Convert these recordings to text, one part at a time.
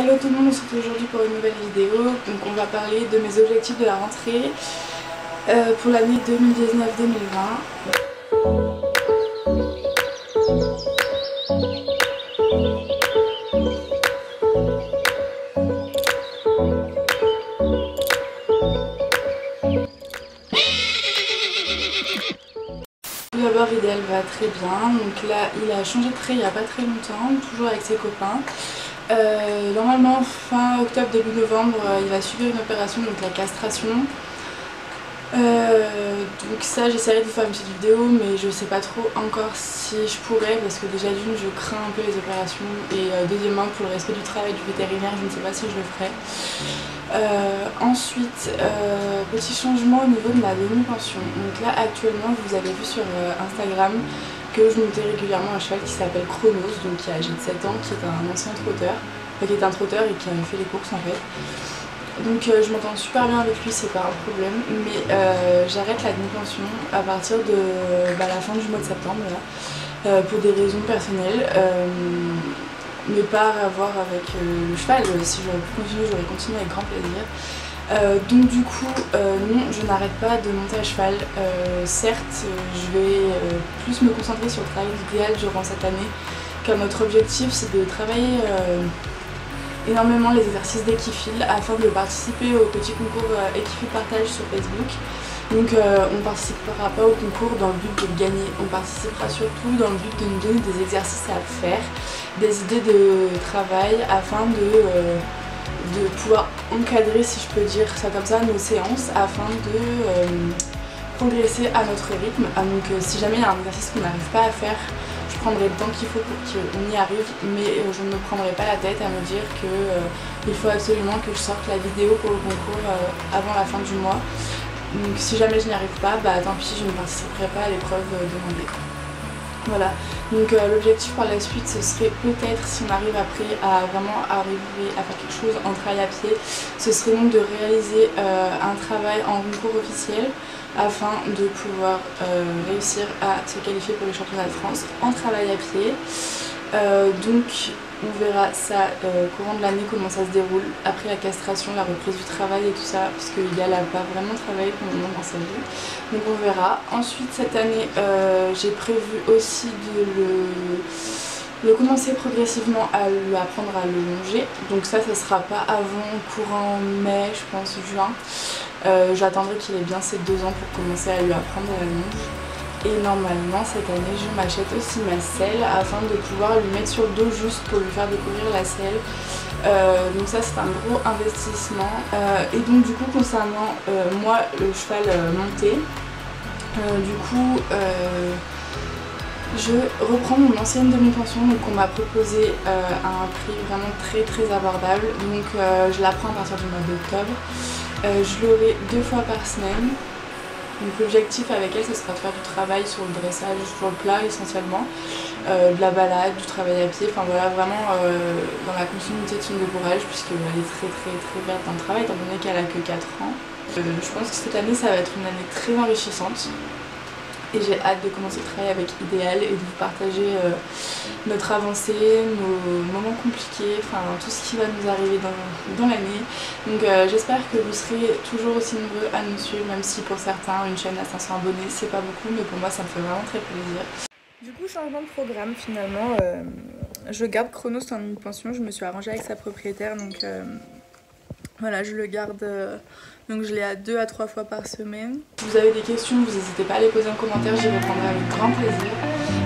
Hello tout le monde, on se retrouve aujourd'hui pour une nouvelle vidéo. Donc on va parler de mes objectifs de la rentrée pour l'année 2019-2020. Tout d'abord, Idéal va très bien. Donc là, il a changé de trait il n'y a pas très longtemps, toujours avec ses copains. Normalement fin octobre début novembre il va subir une opération, donc la castration. Donc ça, j'essaierai de vous faire une petite vidéo, mais je sais pas trop encore si je pourrais, parce que déjà d'une je crains un peu les opérations, et deuxièmement pour le respect du travail du vétérinaire je ne sais pas si je le ferai. Ensuite, petit changement au niveau de ma demi-pension. Donc là actuellement vous avez vu sur Instagram que je montais régulièrement un cheval qui s'appelle Chronos, donc qui a âgé de 7 ans, qui est un ancien trotteur, enfin qui est un trotteur et qui avait fait les courses en fait. Donc je m'entends super bien avec lui, c'est pas un problème, mais j'arrête la demi-pension à partir de la fin du mois de septembre là, pour des raisons personnelles, mais pas à voir avec le cheval. Si j'aurais pu continuer, j'aurais continué avec grand plaisir. Donc du coup non, je n'arrête pas de monter à cheval. Certes je vais plus me concentrer sur le travail d'Idéal durant cette année, car notre objectif c'est de travailler énormément les exercices d'équifile afin de participer au petit concours équifile partage sur Facebook. Donc on ne participera pas au concours dans le but de le gagner, on participera surtout dans le but de nous donner des exercices à faire, des idées de travail afin de pouvoir encadrer, si je peux dire ça comme ça, nos séances afin de progresser à notre rythme. Donc si jamais il y a un exercice qu'on n'arrive pas à faire, je prendrai le temps qu'il faut pour qu'on y arrive, mais je ne me prendrai pas la tête à me dire qu'il faut absolument que je sorte la vidéo pour le concours avant la fin du mois. Donc si jamais je n'y arrive pas, tant pis, je ne participerai pas à l'épreuve demandée. Voilà, donc l'objectif par la suite ce serait peut-être, si on arrive après à vraiment arriver à faire quelque chose en travail à pied, ce serait donc de réaliser un travail en concours officiel afin de pouvoir réussir à se qualifier pour les championnats de France en travail à pied. Donc on verra ça courant de l'année comment ça se déroule après la castration, la reprise du travail et tout ça, parce qu'Idéal n'a pas vraiment travaillé pour le moment dans sa vie, donc on verra. Ensuite cette année j'ai prévu aussi de le commencer progressivement à lui apprendre à le longer, donc ça sera pas avant courant mai, je pense juin. J'attendrai qu'il ait bien ses 2 ans pour commencer à lui apprendre la longe. Et normalement cette année je m'achète aussi ma selle afin de pouvoir lui mettre sur le dos juste pour lui faire découvrir la selle. Donc ça c'est un gros investissement. Et donc du coup concernant moi le cheval monté, je reprends mon ancienne demi-pension, donc on m'a proposé à un prix vraiment très abordable. Donc je la prends à partir du mois d'octobre. Je l'aurai 2 fois par semaine. Donc l'objectif avec elle ce sera de faire du travail sur le dressage, sur le plat essentiellement, de la balade, du travail à pied, enfin voilà, vraiment dans la continuité de son décourage, puisqu'elle est très verte dans le travail étant donné qu'elle a que 4 ans. Je pense que cette année ça va être une année très enrichissante et j'ai hâte de commencer le travail avec Idéal et de vous partager notre avancée, nos moments compliqués, enfin tout ce qui va nous arriver dans l'année. Donc j'espère que vous serez toujours aussi nombreux à nous suivre, même si pour certains une chaîne à 500 abonnés c'est pas beaucoup, mais pour moi ça me fait vraiment très plaisir. Du coup changement de programme finalement, je garde Chronos en demi-pension, je me suis arrangée avec sa propriétaire, donc voilà, je le garde, donc je l'ai à 2 à 3 fois par semaine. Si vous avez des questions, vous n'hésitez pas à les poser en commentaire, j'y répondrai avec grand plaisir.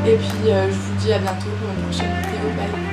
Et puis je vous dis à bientôt pour une prochaine vidéo, bye.